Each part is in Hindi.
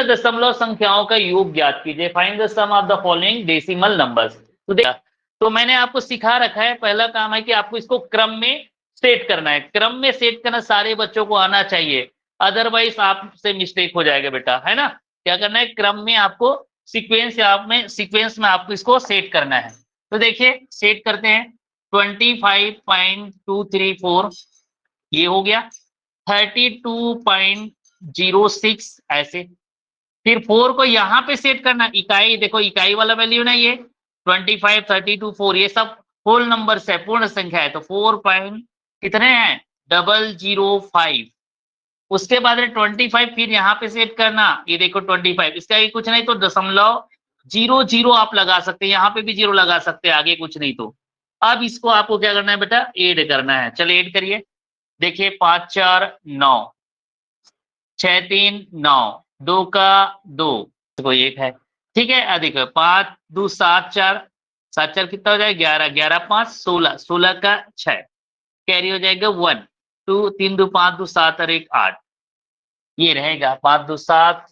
दशमलव संख्याओं का योग ज्ञात कीजिए। Find the sum of the following decimal numbers. तो मैंने आपको सिखा रखा है, पहला काम है कि आपको इसको क्रम में सेट करना है। क्रम में सेट करना सारे बच्चों को आना चाहिए, अदरवाइज आपसे मिस्टेक हो जाएगा बेटा, है ना। क्या करना है, क्रम में आपको सीक्वेंस में आपको इसको सेट करना है। तो देखिए सेट करते हैं। 25.234 ये हो गया, 32.06 ऐसे। फिर 4 को यहाँ पे सेट करना, इकाई देखो, इकाई वाला वैल्यू ना ये 25, 32, 4 ये सब होल नंबर है, पूर्ण संख्या है। तो 4 पॉइंट कितने हैं, 005। उसके बाद 25 फिर यहाँ पे सेट करना, ये देखो 25, इसका ये कुछ नहीं तो 0.00 आप लगा सकते हैं, यहाँ पे भी 0 लगा सकते हैं, आगे कुछ नहीं तो। अब इसको आपको क्या करना है बेटा, ऐड करना है। चलिए ऐड करिए। देखिए 5 4 9, 6 3 9, 2 का 2, तो एक है, ठीक है। अधिक 5 2 7 4, 7 4 कितना हो जाएगा, 11, 11 5 16, 16 का 6, कैरी हो जाएगा 1 2, 3 2 5 2 7 और 1 8, ये रहेगा 5 2 7,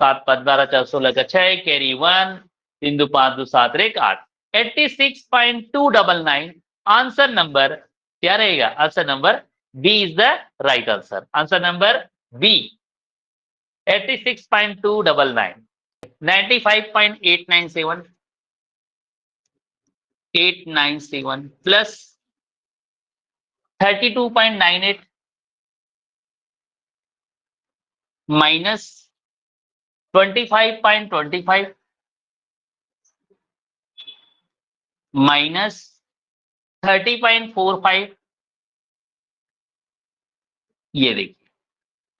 7 5 12 4 16 का 6, कैरी 1 3 2 5 2 7 और 1 8, 86.299। आंसर नंबर क्या रहेगा, answer number B is the right answer. Answer number B 86.299। 95.897 plus 32.98 minus 25.25 minus 30.45। ये देखिए,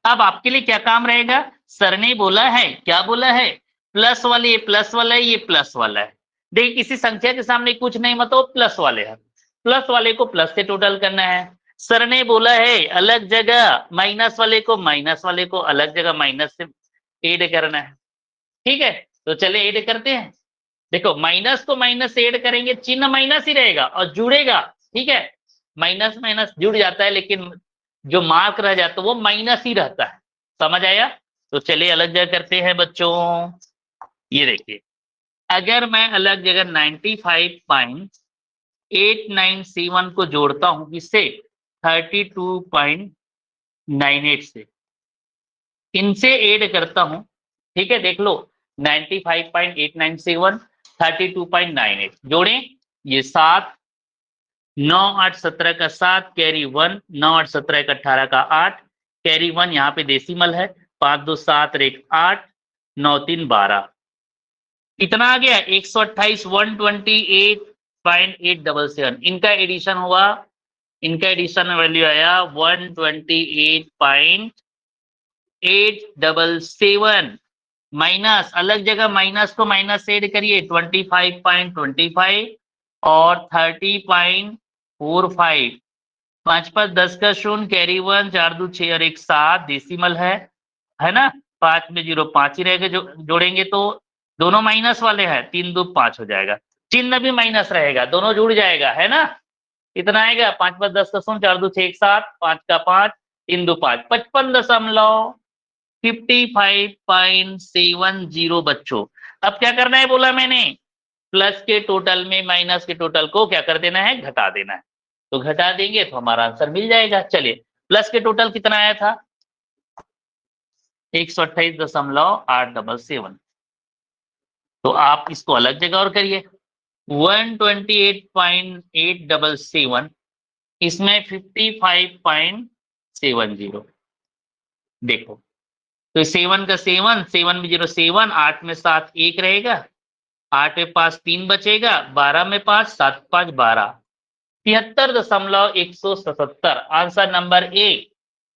अब आपके लिए क्या काम रहेगा, सर ने बोला है, क्या बोला है, प्लस वाले, ये प्लस वाला है, ये प्लस वाला है। देखिए किसी संख्या के सामने कुछ नहीं मतलब प्लस वाले हैं, प्लस वाले को प्लस से टोटल करना है। सर ने बोला है अलग जगह माइनस वाले को अलग जगह माइनस से ऐड करना है, ठीक है। तो चले ऐड करते हैं। देखो माइनस को माइनस से ऐड करेंगे, चिन्ह माइनस ही रहेगा और जुड़ेगा, ठीक है। माइनस माइनस जुड़ जाता है, लेकिन जो मार्क रह जाता है वो माइनस ही रहता है, समझ आया। तो चलिए अलग जगह करते हैं बच्चों। ये देखिए, अगर मैं अलग जगह 95.897 को जोड़ता हूं किससे, 32.98 से, इनसे ऐड करता हूं, ठीक है। देख लो 95.897 32.98 जोड़ें, ये 7 9 8 17 का 7, कैरी 1 9 8 17 का 18 का 8, कैरी 1 यहाँ पे डेसिमल है, 5 2 7 और 1 8, 9 3 12, इतना आ गया 128 128.877। इनका एडिशन हुआ, इनका एडिशन वैल्यू आया 128.877 माइनस, अलग जगह माइनस को माइनस से ऐड करिए 25.25 और 30.45, 5 5 10 का 0, कैरी 1 4 2 6 और 1 7, डेसिमल है ना। 5 में 0 5 ही रहेगा, जो जोड़ेंगे तो दोनों माइनस वाले हैं, 3 2 5 हो जाएगा, चिन्ह भी माइनस रहेगा, दोनों जुड़ जाएगा, है ना। इतना आएगा 5 5 10 का 0, 4 2 6 1 7, 5 का 5 3 2 5, 55.70 बच्चों। अब क्या करना है बोला मैंने, प्लस के टोटल में माइनस के टोटल को क्या कर देना है, घटा देना है। तो घटा देंगे तो हमारा आंसर मिल जाएगा। चलिए प्लस के टोटल कितना आया था, 128.877। तो आप इसको अलग जगह और करिए, 128.877 इसमें 55.70, देखो तो 7 का 7 7 में 0 7, 8 में 7 1 रहेगा, 8 में 5 3 बचेगा, 12 में 5 7 5 12, 73.177 आंसर नंबर ए,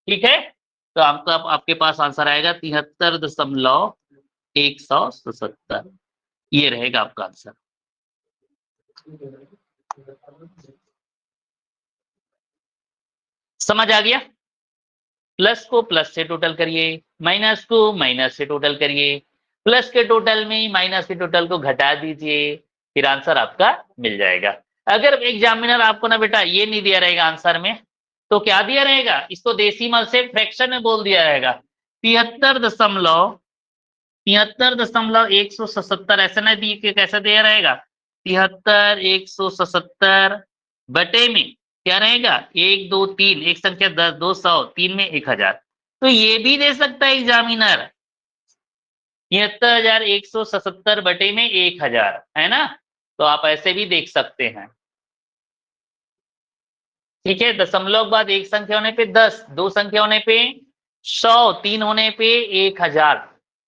ठीक है। तो आपका आपके पास आंसर आएगा 73.177, ये रहेगा आपका आंसर। समझ आ गया, प्लस को प्लस से टोटल करिए, माइनस को माइनस से टोटल करिए, प्लस के टोटल में माइनस के टोटल को घटा दीजिए, फिर आंसर आपका मिल जाएगा। अगर एग्जामिनर आपको ना बेटा ये नहीं दिया रहेगा आंसर में, तो क्या दिया रहेगा, इसको डेसिमल से फ्रैक्शन में बोल दिया रहेगा, 73.177 73.177 ऐसा ना दिए कि कैसा दिया रहेगा 73,177 बटे में क्या रहेगा 1 2 3 एक संख्या 10 200 3 में 1000 तो ये भी दे सकता है एग्जामिनर 73,177 बटे में 1000 है ना। तो आप ऐसे भी देख सकते हैं। ठीक है, दशमलव के बाद एक संख्या होने पे 10, दो संख्या होने पे 100, 3 होने पे 1000।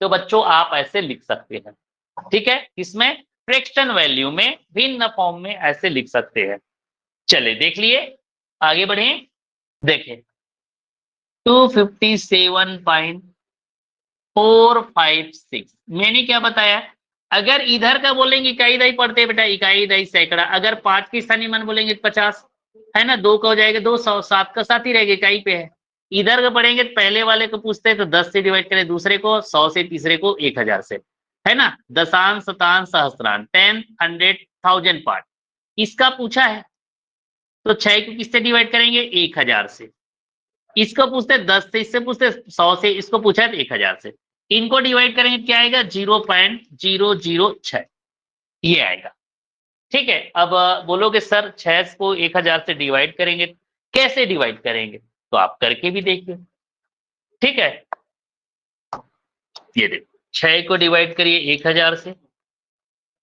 तो बच्चों आप ऐसे लिख सकते हैं। ठीक है, इसमें फ्रैक्शन वैल्यू में भिन्न फॉर्म में ऐसे लिख सकते हैं। चले देख लिए, आगे बढ़े। देखें 257.456 मैंने क्या बताया, अगर इधर का बोलेंगे इकाई दही पढ़ते बेटा, इकाई दही सैकड़ा, अगर 5 की स्थानीय मान बोलेंगे तो 50 है ना, 2 का हो जाएगा 200, 7 का 7 ही रहेगा, इकाई पे है। इधर का पढ़ेंगे तो पहले वाले को पूछते हैं तो 10 से डिवाइड करें, दूसरे को 100 से, तीसरे को 1000 से, है ना। दशांश शतांश सहस्त्रांश 10 100 1000 पार्ट इसका पूछा है, तो 6 को किससे डिवाइड करेंगे 1000 से। इसको पूछते 10 से, इससे पूछते 100 से, इसको पूछा है 1000 से। इनको डिवाइड करेंगे क्या आएगा 0.006 ये आएगा। ठीक है, अब बोलोगे सर 6 को 1000 से डिवाइड करेंगे, कैसे डिवाइड करेंगे, तो आप करके भी देखिए। ठीक है, ये देखो 6 को डिवाइड करिए 1000 से,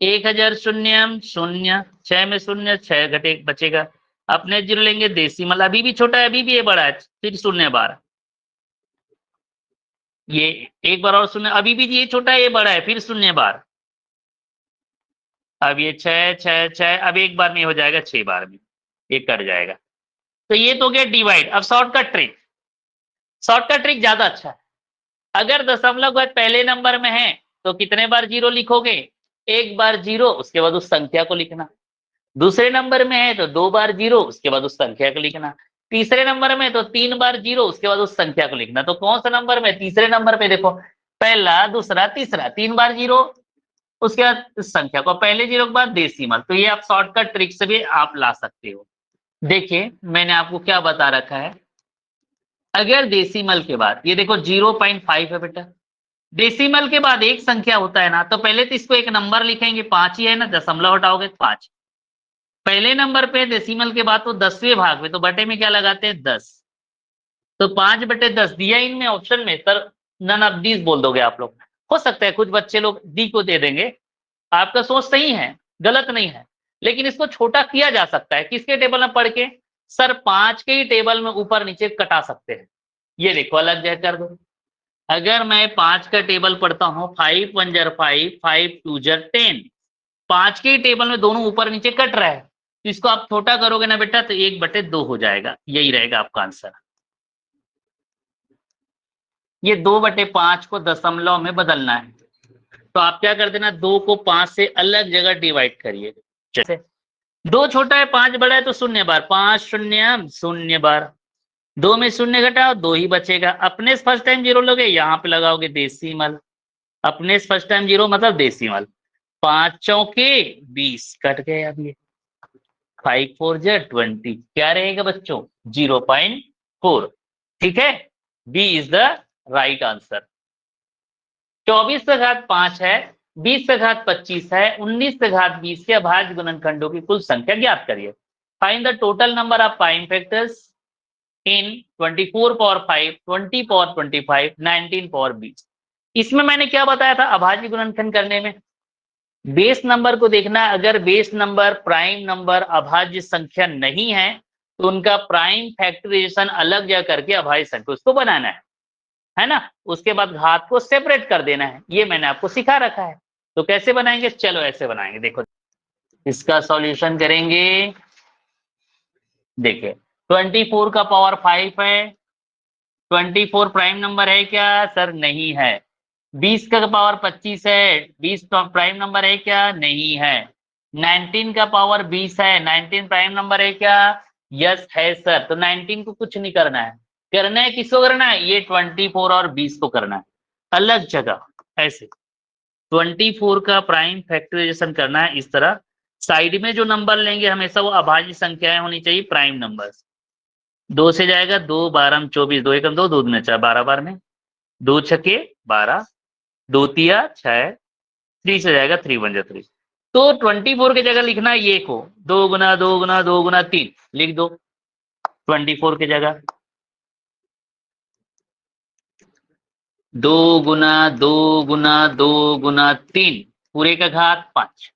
1000 शून्यम शून्य, 6 में शून्य 6 घटे बचेगा, अपने जीरो लेंगे डेसिमल, अभी भी छोटा है अभी भी ये बड़ा है, फिर शून्य बार, ये एक बार और शून्य, अभी भी ये छोटा है ये बड़ा है, फिर शून्य बार, अब ये 6 6 6 अब एक बार में हो जाएगा 6 बार में, ये कट जाएगा। तो ये तो हो गया डिवाइड। अब शॉर्टकट ट्रिक ज्यादा अच्छा है। अगर दशमलव बाद पहले नंबर में है तो कितने बार जीरो लिखोगे, एक बार जीरो, उसके बाद उस संख्या को लिखना। दूसरे नंबर में है तो 2 बार जीरो, उसके बाद उस संख्या को लिखना। तीसरे नंबर में तो 3 बार जीरो, उसके बाद उस संख्या को लिखना। तो कौन सा नंबर में, तीसरे नंबर पे देखो, पहला दूसरा तीसरा 3 बार जीरो, उसके बाद उस संख्या को, पहले जीरो के बाद डेसिमल। तो ये आप शॉर्टकट ट्रिक से भी आप ला सकते हो। देखिए मैंने आपको क्या बता रखा है, अगर डेसिमल के बाद ये देखो 0.5 है बेटा, डेसिमल के बाद एक संख्या होता है ना, तो पहले तो इसको एक नंबर लिखेंगे, 5 ही है ना, दशमलव हटाओगे 5। पहले नंबर पे डेसिमल के बाद तो 10वें भाग में, तो बटे में क्या लगाते हैं 10, तो 5/10 दिया इनमें ऑप्शन में, सर नन ऑफ दीज बोल दोगे आप लोग। हो सकता है कुछ बच्चे लोग डी को दे देंगे, आपका सोच सही है, गलत नहीं है, लेकिन इसको छोटा किया जा सकता है। किसके टेबल में पढ़ के, सर 5 के ही टेबल में ऊपर नीचे कटा सकते हैं। ये देखो अलग जगह कर दो, अगर मैं 5 का टेबल पढ़ता हूँ 5 1 जार 5 5 2 जार 10, 5 के ही टेबल में दोनों ऊपर नीचे कट रहा है, तो इसको आप छोटा करोगे ना बेटा तो 1/2 हो जाएगा, यही रहेगा आपका आंसर। ये 2/5 को दशमलव में बदलना है, तो आप क्या कर देना 2 को 5 से अलग जगह डिवाइड करिए। जैसे 2 छोटा है 5 बड़ा है तो शून्य बार, 5 शून्य शून्य बार, 2 में शून्य घटाओ 2 ही बचेगा। अपने से फर्स्ट टाइम जीरो लोगे, यहाँ पे लगाओगे डेसिमल, अपने से फर्स्ट टाइम जीरो मतलब डेसिमल, 5 चौके 20 कट गए। अब ये 5 4 जार 20 क्या रहेगा बच्चों 0.4। ठीक है, B is the right answer. 24 का घात 5 है, 20 का घात 25 है, 19 का घात 20 के अभाज्य गुणनखंडों की कुल संख्या ज्ञात करिए। Find the total number of prime factors in 24 power 5, 20 power 25, 19 power 20। इसमें मैंने क्या बताया था, अभाज्य गुणनखंड करने में बेस नंबर को देखना, अगर बेस नंबर प्राइम नंबर अभाज्य संख्या नहीं है तो उनका प्राइम फैक्टराइजेशन अलग जगह करके अभाज्य संख्या उसको बनाना है ना। उसके बाद घात को सेपरेट कर देना है, ये मैंने आपको सिखा रखा है। तो कैसे बनाएंगे, चलो ऐसे बनाएंगे। देखो इसका सॉल्यूशन करेंगे, देखिए 24 का पावर 5 है, 24 प्राइम नंबर है क्या, सर नहीं है। 20 का पावर 25 है, 20 प्राइम नंबर है क्या, नहीं है। 19 का पावर 20 है, 19 प्राइम नंबर है क्या, यस है सर। तो 19 को कुछ नहीं करना है, करना है किसको करना है, ये 24 और 20 को करना है अलग जगह। ऐसे 24 का प्राइम फैक्टराइजेशन करना है इस तरह, साइड में जो नंबर लेंगे हमेशा वो अभाज्य संख्याएं होनी चाहिए, प्राइम नंबर्स। 2 से जाएगा 2 12 24, 2 एकम 2, 2 दूनी 4, 12 बार में 2 छके 12, 2 तिया 6, 3 से जाएगा 3 1 जा 3। तो 24 की जगह लिखना ये को 2 गुना 2 गुना 2 गुना 3 लिख दो 24 की जगह 2 गुना 2 गुना 2 गुना 3 पूरे का घात 5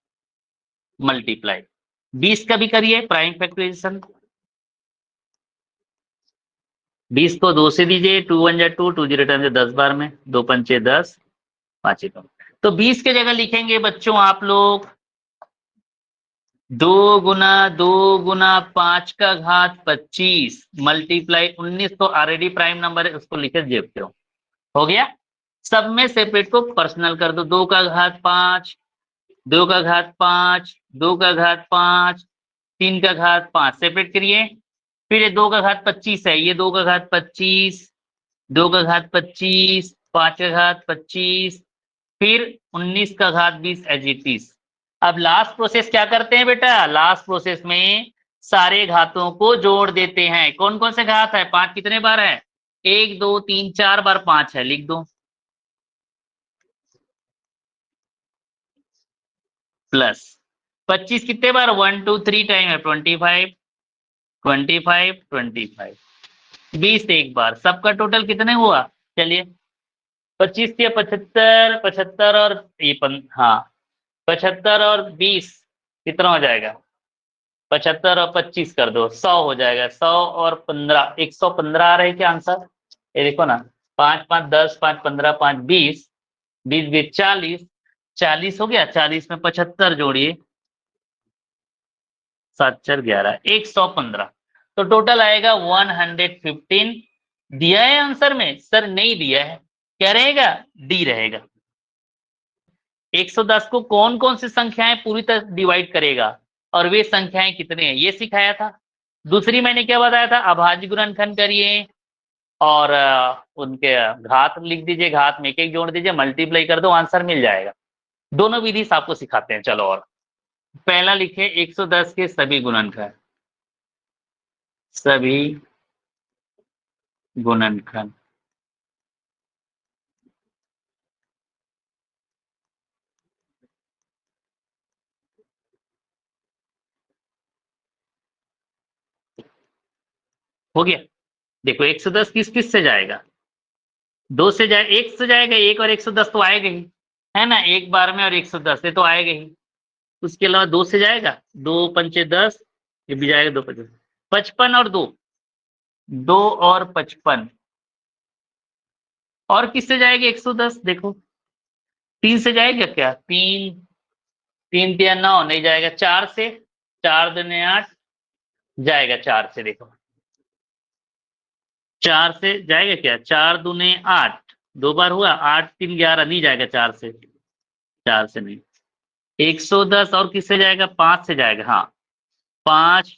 मल्टीप्लाई 20 का भी करिए प्राइम फैक्टराइजेशन 20 को 2 से दीजिए 2 1 जा 2 2 0 टाइम 10 बार में 2 पंचे 10 5 कम। तो 20 के जगह लिखेंगे बच्चों आप लोग 2 गुना 2 गुना 5 का घात 25 मल्टीप्लाई 19 तो ऑलरेडी प्राइम नंबर है उसको लिखे जेब हो गया। सब में सेपरेट को पर्सनल कर दो 2 का घात 5 2 का घात 5 2 का घात 5 3 का घात 5 सेपरेट करिए। फिर ये 2 का घात 25 है ये 2 का घात 25 2 का घात 25 5 का घात 25 फिर 19 का घात 20 एज इट इज। अब लास्ट प्रोसेस क्या करते हैं बेटा लास्ट प्रोसेस में सारे घातों को जोड़ देते हैं। कौन कौन से घात है 5 कितने बार है 1 2 3 4 बार 5 है लिख दो प्लस 25 कितने बार 1 2 3 टाइम है 25 25 25 20 एक बार सबका टोटल कितने हुआ चलिए 25 या 75 75 और ये हाँ 75 और 20 कितना हो जाएगा 75 और 25 कर दो 100 हो जाएगा 100 और 15 115 आ रहा है क्या आंसर ये देखो ना 5 5 10 5 15 5 20 20 20 40 40 हो गया 40 में 75 जोड़िए 7 4 11 115 तो टोटल आएगा 115 दिया है आंसर में सर नहीं दिया है क्या रहेगा डी रहेगा 110 को कौन कौन सी संख्याएं पूरी तरह डिवाइड करेगा और वे संख्याएं कितने हैं ये सिखाया था। दूसरी मैंने क्या बताया था अभाज्य गुणनखंड करिए और उनके घात लिख दीजिए घात में एक एक जोड़ दीजिए मल्टीप्लाई कर दो आंसर मिल जाएगा। दोनों विधि से आपको सिखाते हैं चलो और पहला लिखे 110 के सभी गुणनखंड सभी गुणनखंड हो गया। देखो 110 किस किस से जाएगा 2 से जाए 1 से जाएगा 1 और 110 तो आएगा ही है ना एक बार में और 110 से तो आएगा ही। उसके अलावा 2 से जाएगा 2 पंचे 10 ये भी जाएगा 2 पंचे 55 और 2 2 और 55 और किससे जाएगा 110 देखो 3 से जाएगा क्या 3 3 3 9 नहीं जाएगा 4 से 4 दूने 8 जाएगा 4 से देखो 4 से जाएगा क्या 4 दूने 8 दो बार हुआ 8 3 11 नहीं जाएगा 4 से नहीं 110 और किससे जाएगा 5 से जाएगा हाँ 5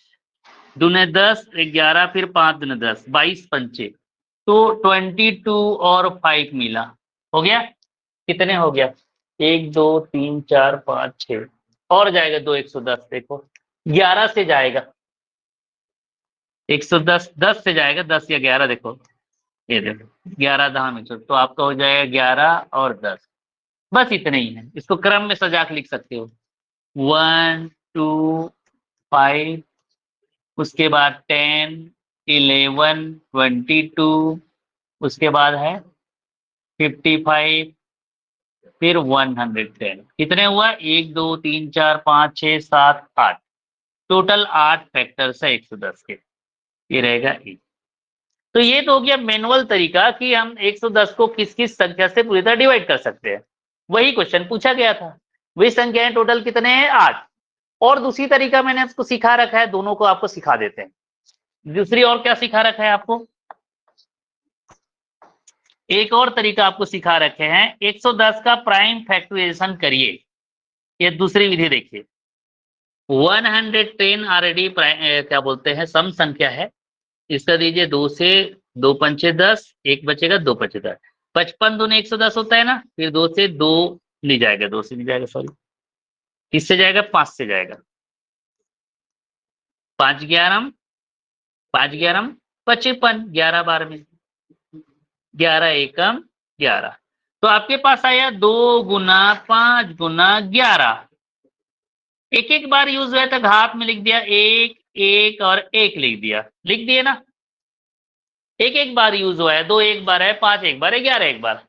दूने 10 11 फिर 5 दूने 10 22 पंचे तो 22 और 5 मिला हो गया कितने हो गया 1 2 3 4 5 6 और जाएगा 2 110 देखो 11 से जाएगा 110 10 से जाएगा 10 या 11 देखो ये देखो 11 धाम 100 तो आपका हो जाएगा 11 और 10 बस इतने ही है इसको क्रम में सजा के लिख सकते हो 1 2 5 उसके बाद 10 11 22 उसके बाद है 55 फिर 110 कितने हुआ 1 2 3 4 5 6 7 8 टोटल 8 फैक्टर्स है 110 के ये रहेगा ए। तो ये तो हो गया मैनुअल तरीका कि हम 110 को किस किस संख्या से पूरी तरह डिवाइड कर सकते हैं वही क्वेश्चन पूछा गया था वही संख्याएं टोटल कितने हैं 8 और दूसरी तरीका मैंने आपको सिखा रखा है दोनों को आपको सिखा देते हैं। दूसरी और क्या सिखा रखा है आपको एक और तरीका आपको सिखा रखे हैं 110 का प्राइम फैक्टराइजेशन करिए ये दूसरी विधि देखिए 110 ऑलरेडी क्या बोलते हैं सम संख्या है इसका दीजिए 2 से 2 पंचे 10 एक बचेगा 2 पंचे 10 55 दूने 110 होता है ना फिर 2 से 2 नहीं जाएगा 2 से नहीं जाएगा सॉरी किससे जाएगा 5 से जाएगा 5 11 5 11 55 11 बार में 11 एकम 11 तो आपके पास आया 2 गुना 5 गुना 11। एक एक बार यूज हुआ तो घात में लिख दिया, एक एक और एक लिख दिए ना। एक एक बार यूज हुआ है, 2 एक बार है, 5 एक बार है, 11 एक बार।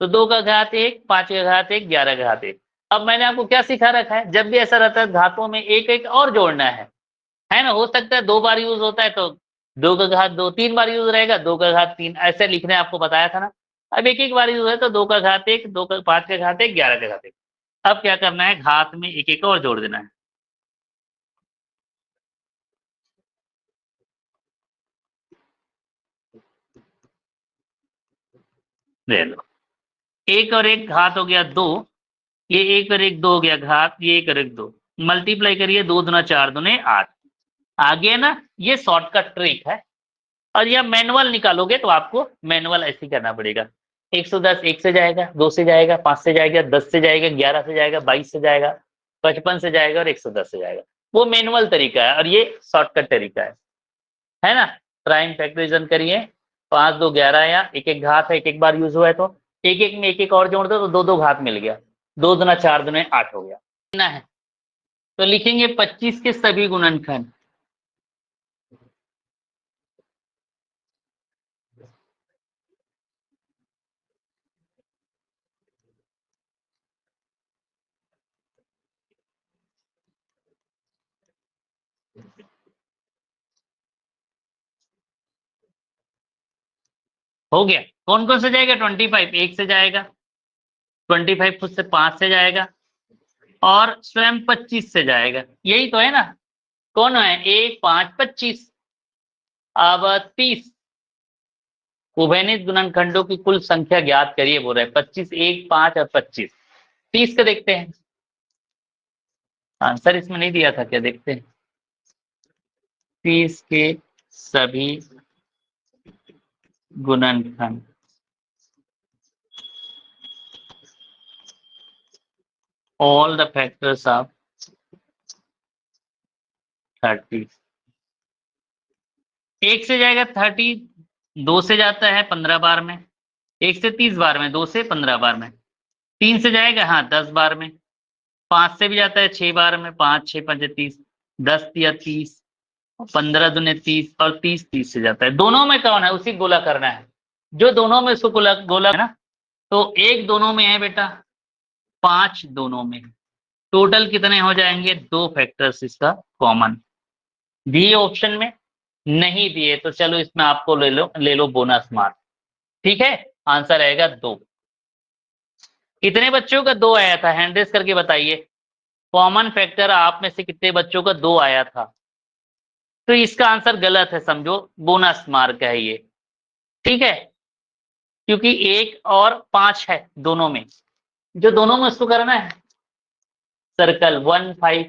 तो 2 का घात 1, 5 का घात 1, 11 का घात 1। अब मैंने आपको क्या सिखा रखा है, जब भी ऐसा रहता है घातों में एक एक और जोड़ना है ना। हो सकता है 2 बार यूज होता है तो 2 का घात 2, 3 बार यूज रहेगा 2 का घात 3, ऐसे लिखने आपको बताया था ना। अब एक एक बार यूज है तो 2 का घात 1, 2 का 5 का घात 1, 11 का घात 1। अब क्या करना है, घात में एक एक और जोड़ देना है। ले लो, एक और एक घात हो गया 2, ये एक और एक 2 हो गया घात, ये एक और एक 2, मल्टीप्लाई करिए, 2 दूना 4 दूने 8। आ गया ना, ये शॉर्टकट ट्रिक है। और यह मैनुअल निकालोगे तो आपको मैनुअल ऐसे ही करना पड़ेगा। 110 1 से जाएगा, 2 से जाएगा, 5 से जाएगा, 10 से जाएगा, 11 से जाएगा, 22 से जाएगा, 55 से जाएगा और 110 से जाएगा। वो मैनुअल तरीका है और ये शॉर्टकट तरीका है ना। प्राइम फैक्टराइजेशन करिए, 5 2 11 या एक एक घात है, एक एक बार यूज हुआ है तो एक एक में एक एक और जोड़ दो तो 2 2 घात मिल गया, 2 दूना 4 दूने 8 हो गया ना है। तो लिखेंगे 25 के सभी गुणनखंड। हो गया। कौन कौन से जाएगा, 25 1 से जाएगा, 25 खुद से 5 से जाएगा और स्वयं 25 से जाएगा, यही तो है ना। कौन है, 1 5 25। अब 30 उभयनिष्ठ गुणनखंडों की कुल संख्या ज्ञात करिए बोल रहे हैं। 25 1 5 और 25, 30 का देखते हैं। आंसर इसमें नहीं दिया था क्या, देखते हैं। 30 के सभी गुणनखंड, ऑल द फैक्टर्स ऑफ 30। 1 से जाएगा 30, 2 से जाता है 15 बार में, 1 से 30 बार में, 2 से 15 बार में, 3 से जाएगा हाँ 10 बार में, 5 से भी जाता है 6 बार में, 5 6 5 30, 10 या 30, 15 दूने 30 और 30 30 से जाता है। दोनों में कौन है, उसी गोला करना है, जो दोनों में उसको गोला गोला है ना। तो एक दोनों में है बेटा, 5 दोनों में, टोटल कितने हो जाएंगे, 2 फैक्टर्स इसका कॉमन। दिए ऑप्शन में, नहीं दिए तो चलो इसमें आपको ले लो बोनस मार्क। ठीक है, आंसर आएगा 2। कितने बच्चों का 2 आया था, हैंड रेस करके बताइए। कॉमन फैक्टर आप में से कितने बच्चों का 2 आया था। तो इसका आंसर गलत है, समझो बोनस मार्क है ये। ठीक है, क्योंकि 1 और 5 है दोनों में, जो दोनों में उसको करना है सर्कल 1 5